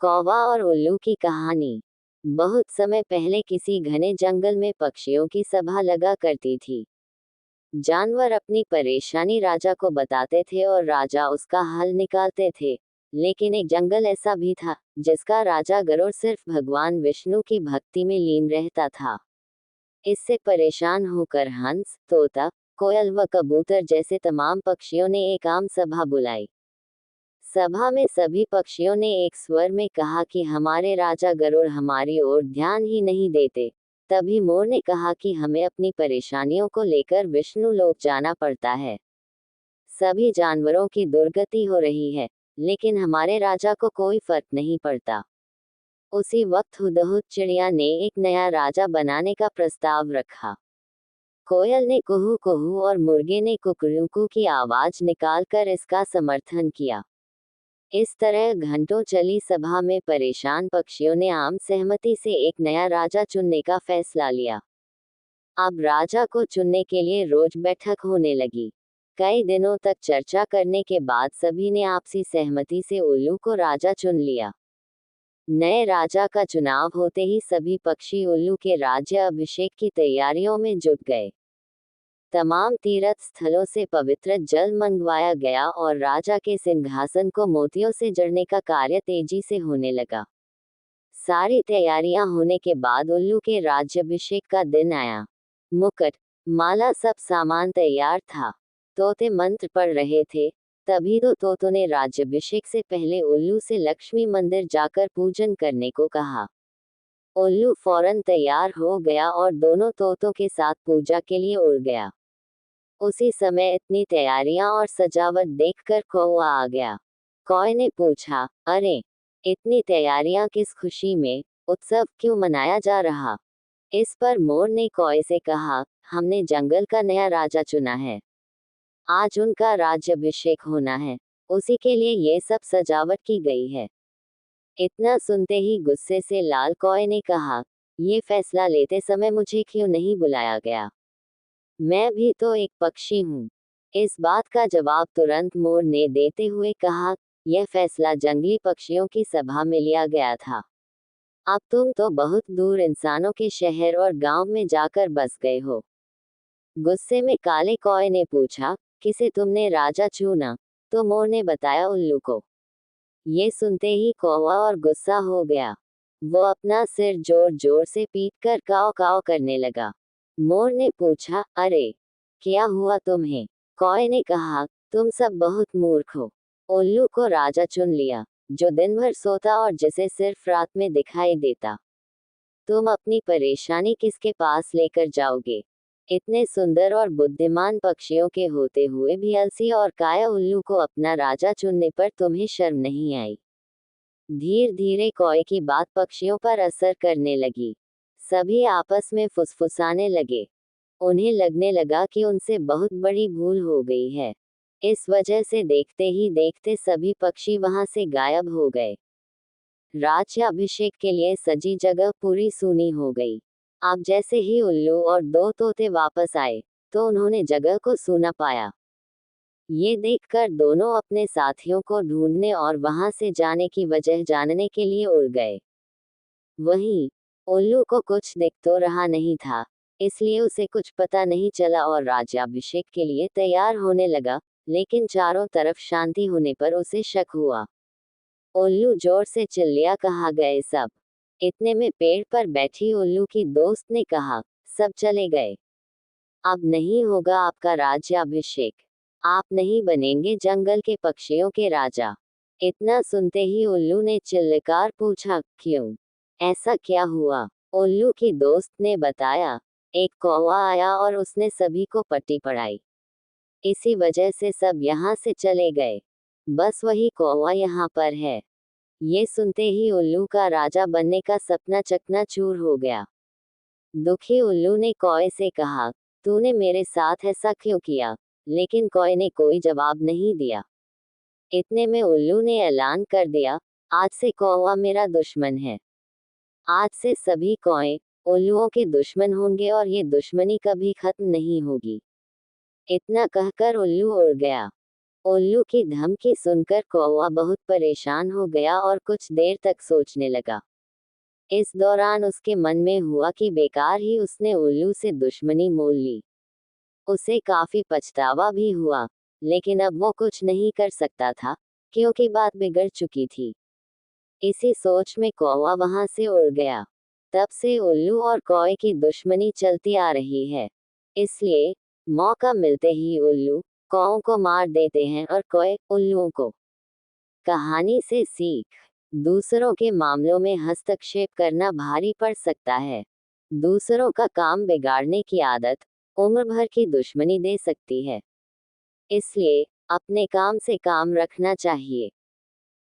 कौवा और उल्लू की कहानी। बहुत समय पहले किसी घने जंगल में पक्षियों की सभा लगा करती थी। जानवर अपनी परेशानी राजा को बताते थे और राजा उसका हल निकालते थे। लेकिन एक जंगल ऐसा भी था जिसका राजा गरुड़ सिर्फ भगवान विष्णु की भक्ति में लीन रहता था। इससे परेशान होकर हंस, तोता, कोयल व कबूतर जैसे तमाम पक्षियों ने एक आम सभा बुलाई। सभा में सभी पक्षियों ने एक स्वर में कहा कि हमारे राजा गरुड़ हमारी ओर ध्यान ही नहीं देते। तभी मोर ने कहा कि हमें अपनी परेशानियों को लेकर विष्णु लोक जाना पड़ता है। सभी जानवरों की दुर्गति हो रही है, लेकिन हमारे राजा को कोई फर्क नहीं पड़ता। उसी वक्त हुदहुद चिड़िया ने एक नया राजा बनाने का प्रस्ताव रखा। कोयल ने कुहू कुहू और मुर्गे ने कुकरूकू की आवाज निकालकर इसका समर्थन किया। इस तरह घंटों चली सभा में परेशान पक्षियों ने आम सहमति से एक नया राजा चुनने का फैसला लिया। अब राजा को चुनने के लिए रोज बैठक होने लगी। कई दिनों तक चर्चा करने के बाद सभी ने आपसी सहमति से उल्लू को राजा चुन लिया। नए राजा का चुनाव होते ही सभी पक्षी उल्लू के राज्य अभिषेक की तैयारियों में जुट गए। तमाम तीर्थ स्थलों से पवित्र जल मंगवाया गया और राजा के सिंहासन को मोतियों से जड़ने का कार्य तेजी से होने लगा। सारी तैयारियां होने के बाद उल्लू के राज्याभिषेक का दिन आया। मुकुट, माला, सब सामान तैयार था। तोते मंत्र पढ़ रहे थे। तभी दो तोतों ने राज्याभिषेक से पहले उल्लू से लक्ष्मी मंदिर जाकर पूजन करने को कहा। उल्लू फौरन तैयार हो गया और दोनों तोतों के साथ पूजा के लिए उड़ गया। उसी समय इतनी तैयारियां और सजावट देखकर कौवा आ गया। कौवे ने पूछा, अरे, इतनी तैयारियां किस खुशी में, उत्सव क्यों मनाया जा रहा? इस पर मोर ने कौवे से कहा, हमने जंगल का नया राजा चुना है। आज उनका राज्याभिषेक होना है। उसी के लिए ये सब सजावट की गई है। इतना सुनते ही गुस्से से लाल कौवे ने कहा, ये फैसला लेते समय मुझे क्यों नहीं बुलाया गया? मैं भी तो एक पक्षी हूँ। इस बात का जवाब तुरंत मोर ने देते हुए कहा, यह फैसला जंगली पक्षियों की सभा में लिया गया था। अब तुम तो बहुत दूर इंसानों के शहर और गांव में जाकर बस गए हो। गुस्से में काले कौवे ने पूछा, किसे तुमने राजा चुना? तो मोर ने बताया, उल्लू को। ये सुनते ही कौवा और गुस्सा हो गया। वो अपना सिर जोर जोर से पीटकर काव काव करने लगा। मोर ने पूछा, अरे, क्या हुआ तुम्हें? कौवे ने कहा, तुम सब बहुत मूर्ख हो। उल्लू को राजा चुन लिया, जो दिन भर सोता और जिसे सिर्फ रात में दिखाई देता। तुम अपनी परेशानी किसके पास लेकर जाओगे? इतने सुंदर और बुद्धिमान पक्षियों के होते हुए भी अलसी और काया उल्लू को अपना राजा चुनने पर तुम्हें शर्म नहीं आई? धीरे धीरे कौवे की बात पक्षियों पर असर करने लगी। सभी आपस में फुसफुसाने लगे। उन्हें लगने लगा कि उनसे बहुत बड़ी भूल हो गई है। इस वजह से देखते ही देखते सभी पक्षी वहां से गायब हो गए। राज्याभिषेक के लिए सजी जगह पूरी सूनी हो गई। अब जैसे ही उल्लू और दो तोते वापस आए, तो उन्होंने जगह को सूना पाया। ये देखकर दोनों अपने साथियों को ढूंढने और वहां से जाने की वजह जानने के लिए उड़ गए। वहीं उल्लू को कुछ दिख तो रहा नहीं था, इसलिए उसे कुछ पता नहीं चला और राज्याभिषेक के लिए तैयार होने लगा। लेकिन चारों तरफ शांति होने पर उसे शक हुआ। उल्लू जोर से चिल्लिया, कहाँ गए सब? इतने में पेड़ पर बैठी उल्लू की दोस्त ने कहा, सब चले गए। अब नहीं होगा आपका राज्याभिषेक। आप नहीं बनेंगे जंगल के पक्षियों के राजा। इतना सुनते ही उल्लू ने चिल्लाकर पूछा, क्यों? ऐसा क्या हुआ? उल्लू की दोस्त ने बताया, एक कौवा आया और उसने सभी को पट्टी पढ़ाई। इसी वजह से सब यहाँ से चले गए। बस वही कौवा यहाँ पर है। ये सुनते ही उल्लू का राजा बनने का सपना चकनाचूर हो गया। दुखी उल्लू ने कौवे से कहा, तूने मेरे साथ ऐसा क्यों किया? लेकिन कौवे ने कोई जवाब नहीं दिया। इतने में उल्लू ने ऐलान कर दिया, आज से कौवा मेरा दुश्मन है। आज से सभी कौवे उल्लुओं के दुश्मन होंगे और ये दुश्मनी कभी खत्म नहीं होगी। इतना कहकर उल्लू उड़ गया। उल्लू की धमकी सुनकर कौवा बहुत परेशान हो गया और कुछ देर तक सोचने लगा। इस दौरान उसके मन में हुआ कि बेकार ही उसने उल्लू से दुश्मनी मोल ली। उसे काफी पछतावा भी हुआ, लेकिन अब वो कुछ नहीं कर सकता था, क्योंकि बात बिगड़ चुकी थी। इसी सोच में कौवा वहां से उड़ गया। तब से उल्लू और कौवे की दुश्मनी चलती आ रही है। इसलिए मौका मिलते ही उल्लू कौओं को मार देते हैं और कौवे उल्लुओं को। कहानी से सीख। दूसरों के मामलों में हस्तक्षेप करना भारी पड़ सकता है। दूसरों का काम बिगाड़ने की आदत उम्र भर की दुश्मनी दे सकती है। इसलिए अपने काम से काम रखना चाहिए।